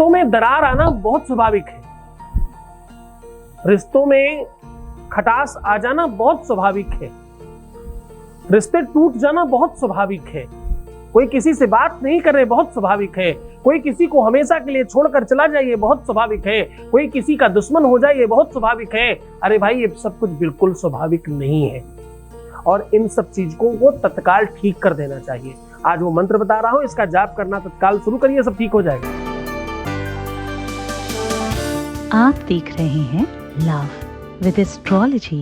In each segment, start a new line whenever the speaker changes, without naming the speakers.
रिश्तों में दरार आना बहुत स्वाभाविक है, रिश्तों में खटास आ जाना बहुत स्वाभाविक है, रिश्ते टूट जाना बहुत स्वाभाविक है, कोई किसी से बात नहीं करे बहुत स्वाभाविक है, कोई किसी को हमेशा के लिए छोड़कर चला जाए ये बहुत स्वाभाविक है, कोई किसी का दुश्मन हो जाए ये बहुत स्वाभाविक है। अरे भाई, ये सब कुछ बिल्कुल स्वाभाविक नहीं है और इन सब चीजों को तत्काल ठीक कर देना चाहिए। आज वो मंत्र बता रहा हूं, इसका जाप करना तत्काल शुरू करिए, सब ठीक हो जाएगा।
आप देख रहे हैं लव विद एस्ट्रोलॉजी।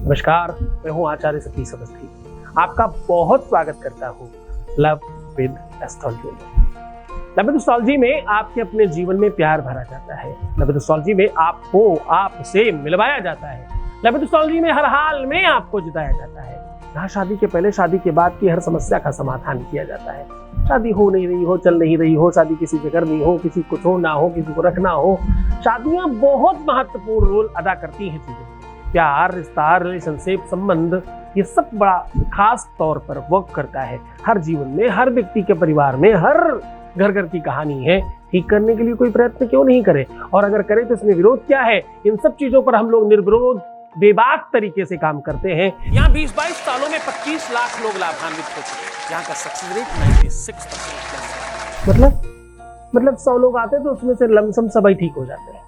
नमस्कार, मैं हूं आचार्य सतीश अवस्थी। आपका बहुत स्वागत करता हूं लव विद एस्ट्रोलॉजी में। लव विद एस्ट्रोलॉजी में आपके अपने जीवन में प्यार भरा जाता है। लव विद एस्ट्रोलॉजी में आपको आपसे मिलवाया जाता है। लव विद एस्ट्रोलॉजी में हर हाल में आपको जिताया जाता है। यहाँ शादी के पहले, शादी के बाद की हर समस्या का समाधान किया जाता है। शादी हो नहीं रही हो, चल नहीं रही हो, शादी किसी से करनी हो, किसी को छोड़ना हो, किसी को रखना हो, शादियां बहुत महत्वपूर्ण रोल अदा करती हैं चीजों में। प्यार, रिश्ता, रिलेशनशिप, संबंध, ये सब बड़ा खास तौर पर वर्क करता है हर जीवन में, हर व्यक्ति के परिवार में, हर घर घर की कहानी है। ठीक करने के लिए कोई प्रयत्न क्यों नहीं करे, और अगर करे तो इसमें विरोध क्या है? इन सब चीजों पर हम लोग निर्विरोध बेबाक तरीके से काम करते हैं। यहाँ 20-22 सालों में 25 लाख लोग लाभान्वित हो चुके हैं। यहाँ का सक्सेस रेट 96%। मतलब 100 लोग आते तो उसमें से लमसम सभी ठीक हो जाते हैं।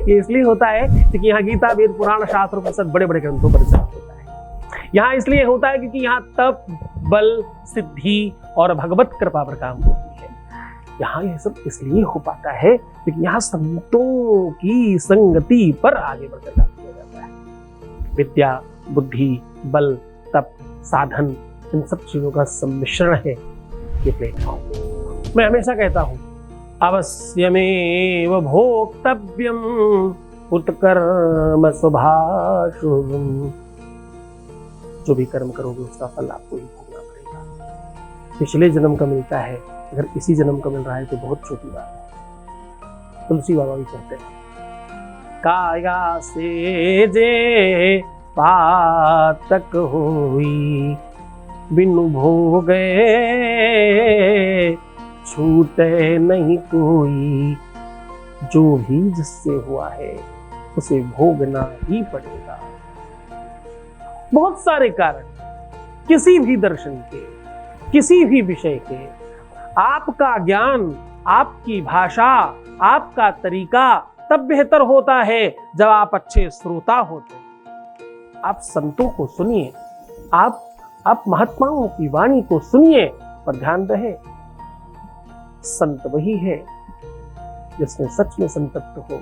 ये इसलिए होता है क्योंकि यहाँ गीता, वेद, पुराण, शास्त्र, उपनिषद बड़े बड़े ग्रंथों पर चर्चा होता है। यहाँ इसलिए होता है क्योंकि यहाँ तप, बल, सिद्धि और भगवत कृपा पर काम होती है। यहाँ ये सब इसलिए हो पाता है क्योंकि यहाँ संतों की संगति पर आगे बढ़कर काम किया जाता है। विद्या, बुद्धि, बल, तप, साधन, इन सब चीजों का सम्मिश्रण है ये प्लेटफॉर्म। मैं हमेशा कहता हूँ, अवश्यमेव भोक्तव्यम उत्कर्म शुभाशुभम। जो भी कर्म करोगे उसका फल आपको ही भोगना पड़ेगा। पिछले जन्म का मिलता है, अगर इसी जन्म का मिल रहा है तो बहुत छोटी बात है। तुलसी बाबा भी कहते हैं, काया से जे पातक होई बिनु भोगे छूटे नहीं कोई। जो भी जिससे हुआ है उसे भोगना ही पड़ेगा। बहुत सारे कारण, किसी भी दर्शन के, किसी भी विषय के, आपका ज्ञान, आपकी भाषा, आपका तरीका तब बेहतर होता है जब आप अच्छे श्रोता होते हैं। आप संतों को सुनिए, आप महात्माओं की वाणी को सुनिए, पर ध्यान रहे संत वही है जिसमें सच में संतत्व हो।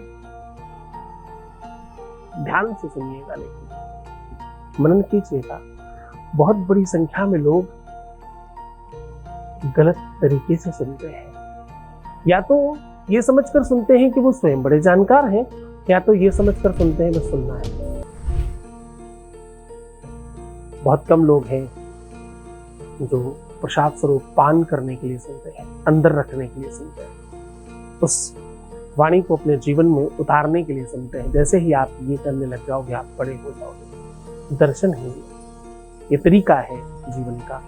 ध्यान से सुनिएगा, लेकिन मनन कीजिएगा। बहुत बड़ी संख्या में लोग गलत तरीके से सुनते हैं। या तो ये समझकर सुनते हैं कि वो स्वयं बड़े जानकार हैं, या तो ये समझकर सुनते हैं बस सुनना है। बहुत कम लोग हैं जो प्रसाद स्वरूप पान करने के लिए सुनते हैं, अंदर रखने के लिए सुनते हैं, उस वाणी को अपने जीवन में उतारने के लिए सुनते हैं। जैसे ही आप ये करने लग जाओगे आप बड़े हो जाओगे। दर्शन ही ये तरीका है जीवन का।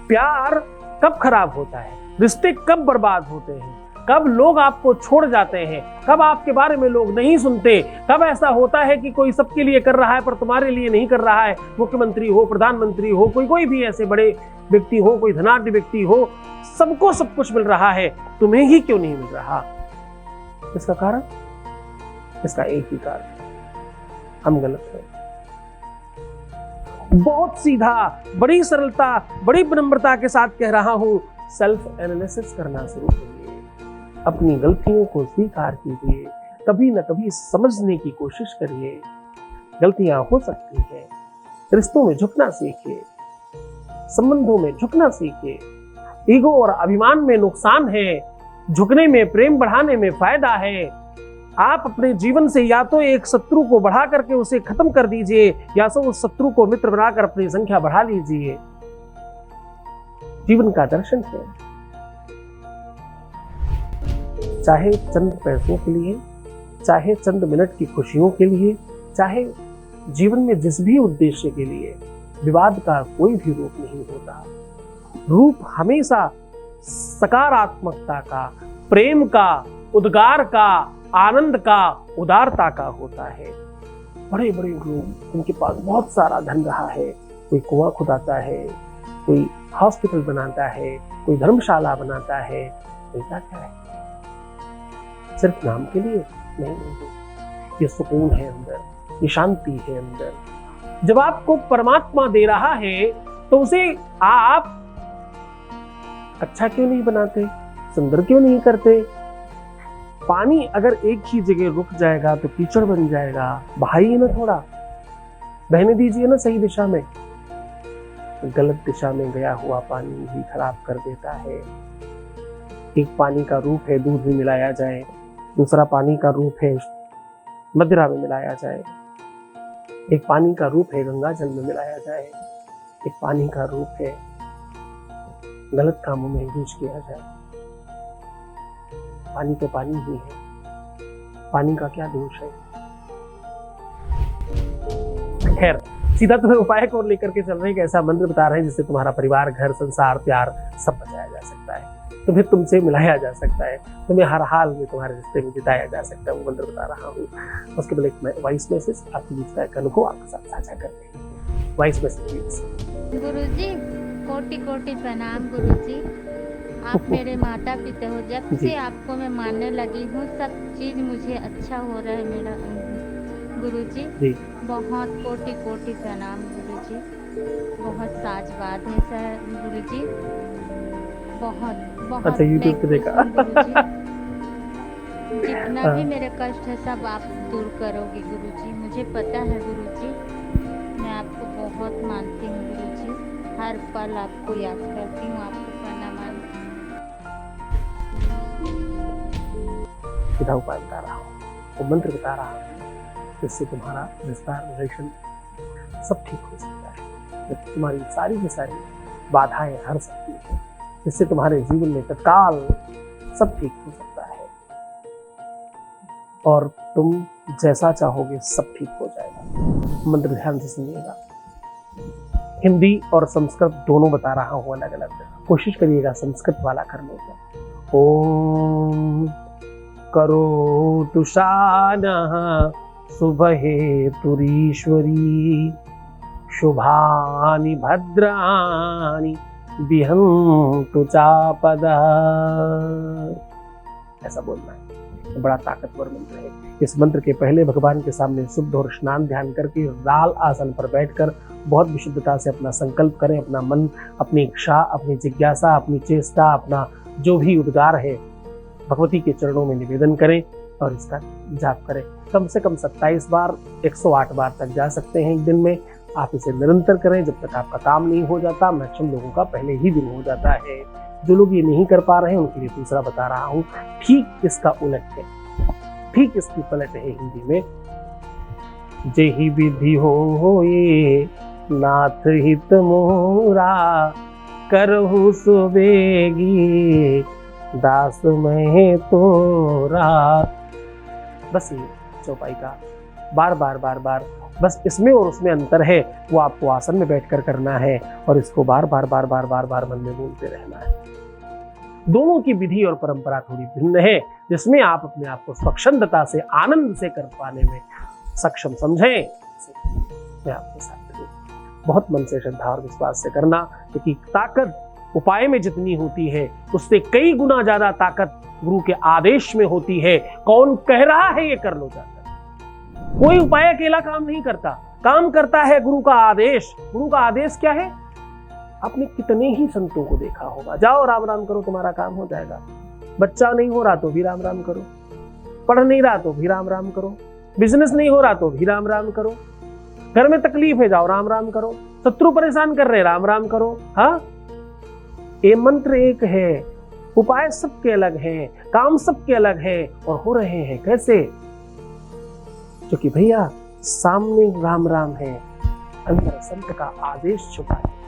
प्यार कब खराब होता है, रिश्ते कब बर्बाद होते हैं, कब लोग आपको छोड़ जाते हैं, कब आपके बारे में लोग नहीं सुनते, कब ऐसा होता है कि कोई सबके लिए कर रहा है पर तुम्हारे लिए नहीं कर रहा है। मुख्यमंत्री हो, प्रधानमंत्री हो, कोई भी ऐसे बड़े व्यक्ति हो, कोई धनाढ्य व्यक्ति हो, सबको सब कुछ मिल रहा है, तुम्हें ही क्यों नहीं मिल रहा? इसका कारण, इसका एक ही कारण, हम गलत हैं। बहुत सीधा, बड़ी सरलता, बड़ी विनम्रता के साथ कह रहा हूं, सेल्फ एनालिसिस करना शुरू करिए। अपनी गलतियों को स्वीकार कीजिए, कभी न कभी समझने की कोशिश करिए। गलतियां हो सकती हैं। रिश्तों में झुकना सीखिए, संबंधों में झुकना सीखिए। ईगो और अभिमान में नुकसान है, झुकने में, प्रेम बढ़ाने में फायदा है। आप अपने जीवन से या तो एक शत्रु को बढ़ा करके उसे खत्म कर दीजिए, या तो उस शत्रु को मित्र बनाकर अपनी संख्या बढ़ा लीजिए। जीवन का दर्शन है। चाहे चंद पैसों के लिए, चाहे चंद मिनट की खुशियों के लिए, चाहे जीवन में जिस भी उद्देश्य के लिए, विवाद का कोई भी रूप नहीं होता। रूप हमेशा सकारात्मकता का, प्रेम का, उद्गार का, आनंद का, उदारता का होता है। बड़े बड़े लोग, उनके पास बहुत सारा धन रहा है, कोई कुआं खुदाता है, कोई हॉस्पिटल बनाता है, कोई धर्मशाला बनाता है, ऐसा क्या है? सिर्फ नाम के लिए नहीं। ये सुकून है अंदर, ये शांति है अंदर। जब आपको परमात्मा दे रहा है तो उसे आप अच्छा क्यों नहीं बनाते, सुंदर क्यों नहीं करते? पानी अगर एक ही जगह रुक जाएगा तो कीचड़ बन जाएगा। बहाइए ना, थोड़ा बहने दीजिए ना सही दिशा में। गलत दिशा में गया हुआ पानी भी खराब कर देता है। एक पानी का रूप है दूध में मिलाया जाए, दूसरा पानी का रूप है मदिरा में मिलाया जाए, एक पानी का रूप है गंगा जल में मिलाया जाए, एक पानी का रूप है गलत कामों में यूज किया जाए। पानी तो पानी ही है, पानी का क्या दोष है? खैर, सीधा तुम्हें उपाय को लेकर के चल रहे हैं कि ऐसा मंत्र बता रहे हैं जिससे तुम्हारा परिवार, घर, संसार, प्यार सब बचाया जा सकता है, तुम्हें तुमसे मिलाया जा सकता है, तुम्हें हर हाल में तुम्हारे रिश्ते में जिताया जा सकता है। वो मंत्र बता रहा हूँ। उसके बाद एक वॉइस मैसेज आपके बीच का एक अनुभव आपके साथ साझा करते हैं। Voice message please.
गुरुजी, कोटि कोटि प्रणाम गुरुजी। आप मेरे माता पिता हो। जब से आपको मैं मानने लगी हूँ सब चीज मुझे अच्छा हो रहा है मेरा गुरुजी। बहुत कोटि कोटि प्रणाम गुरुजी। बहुत साजवाद है सर गुरुजी। बहुत बहुत
अच्छा, यूट्यूब पे देखा।
जितना भी मेरे कष्ट है सब आप दूर करोगे गुरुजी, मुझे पता है गुरुजी। मैं आपको बहुत मानती हूँ गुरुजी, हर पल आपको याद करती हूँ, आपको प्रणाम।
सीधा उपाय बता रहा हूँ, वो मंत्र बता रहा हूँ जिससे तुम्हारा विस्तार, रिलेशन सब ठीक हो सकता है, तुम्हारी सारी की सारी बाधाएं हर सकती है, जिससे तुम्हारे जीवन में तत्काल सब ठीक हो सकता है और तुम जैसा चाहोगे सब ठीक हो जाएगा। मंत्र ध्यान से सुनिएगा। हिंदी और संस्कृत दोनों बता रहा हूँ अलग अलग, कोशिश करिएगा संस्कृत वाला करने का। ओम करोतु शानः शुभहेतुरीश्वरी शुभानि भद्राणि विहन्तु चापदा। ऐसा बोलना है, बड़ा ताकतवर मंत्र है। इस मंत्र के पहले भगवान के सामने शुद्ध और स्नान ध्यान करके लाल आसन पर बैठकर बहुत विशुद्धता से अपना संकल्प करें, अपना मन, अपनी इच्छा, अपनी जिज्ञासा, अपनी चेष्टा, अपना जो भी उद्गार है भगवती के चरणों में निवेदन करें और इसका जाप करें। कम से कम 27 बार, 108 बार तक जा सकते हैं एक दिन में। आप इसे निरंतर करें जब तक आपका काम नहीं हो जाता। मैक्सिमम लोगों का पहले ही दिन हो जाता है। जो लोग ये नहीं कर पा रहे हैं उनके लिए दूसरा बता रहा हूँ, ठीक इसका उलट है, ठीक इसकी पलट है हिंदी में। जेहि विधि हो ये नाथ हित मोरा करहु सुबेगी दास में तोरा। बस ये चौपाई का बार बार बार बार, बस इसमें और उसमें अंतर है, वो आपको आसन में बैठकर करना है और इसको बार बार बार बार बार बार मन में बोलते रहना है। दोनों की विधि और परंपरा थोड़ी भिन्न है, जिसमें आप अपने आप को स्वच्छंदता से, आनंद से कर पाने में सक्षम समझें। मैं आपके साथ बहुत मन से, श्रद्धा और विश्वास से करना, क्योंकि ताकत उपाय में जितनी होती है उससे कई गुना ज्यादा ताकत गुरु के आदेश में होती है। कौन कह रहा है ये कर लो जाकर। कोई उपाय अकेला काम नहीं करता, काम करता है गुरु का आदेश। गुरु का आदेश क्या है? आपने कितने ही संतों को देखा होगा, जाओ राम राम करो तुम्हारा काम हो जाएगा। बच्चा नहीं हो रहा तो भी राम राम करो, पढ़ नहीं रहा तो भी राम राम करो, बिजनेस नहीं हो रहा तो भी राम राम करो, घर में तकलीफ है जाओ राम राम करो, शत्रु परेशान कर रहे राम राम करो। हाँ, ये मंत्र एक है, उपाय सबके अलग हैं, काम सबके अलग है और हो रहे हैं कैसे? क्योंकि भैया सामने राम राम है, अंदर संत का आदेश छुपा है।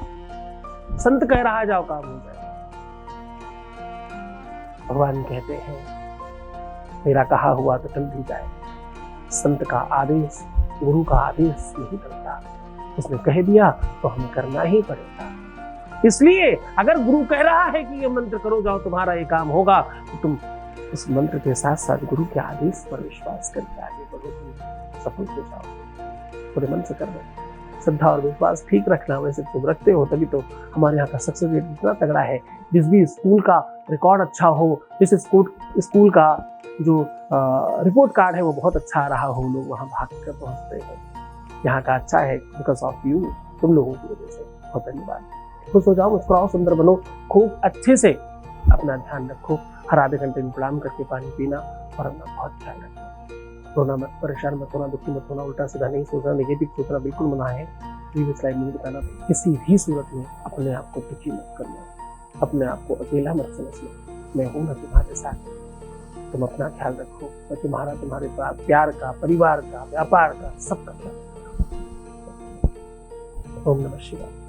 संत कह रहा जाओ काम हो जाए। भगवान कहते हैं मेरा कहा हुआ तो चल भी जाए। संत का आदेश, गुरु का आदेश नहीं टलता। उसने कह दिया तो हमें करना ही पड़ेगा। इसलिए अगर गुरु कह रहा है कि ये मंत्र करो जाओ तुम्हारा ये काम होगा, तो तुम उस मंत्र के साथ साथ गुरु के आदेश पर विश्वास करके आगे बढ़ो, तुम सफल हो जाओ। पूरे मन से करना, श्रद्धा और विश्वास ठीक रखना। वैसे तुम रखते हो तभी तो हमारे यहाँ का सक्सेस रेट इतना तगड़ा है। जिस भी स्कूल का रिकॉर्ड अच्छा हो, जिस स्कूल का जो रिपोर्ट कार्ड है वो बहुत अच्छा आ रहा हो, लोग वहाँ भाग कर पहुँचते हैं। यहाँ का अच्छा है बिकॉज ऑफ यू, तुम लोगों की वजह से। बहुत धन्यवाद। खुश हो जाओ, मुस्कुराओ, सुंदर बनो, खूब अच्छे से अपना ध्यान रखो। हर आधे घंटे में प्रणाम करके पानी पीना और अपना बहुत ख्याल रखना। रोना मत, परेशान मत होना, दुखी मत होना, उल्टा सीधा नहीं सोचना, नेगेटिव सोचना बिल्कुल मना है। प्रीवियस लाइफ में बताना, किसी भी सूरत में अपने आप को दुखी मत करना, अपने आप को अकेला मत समझना। मैं हूं ना तुम्हारे साथ, तुम अपना ख्याल रखो। मैं तुम्हारा, तुम्हारे प्यार का, परिवार का, व्यापार का, सबका ख्याल रखो। ओम नमः शिवाय।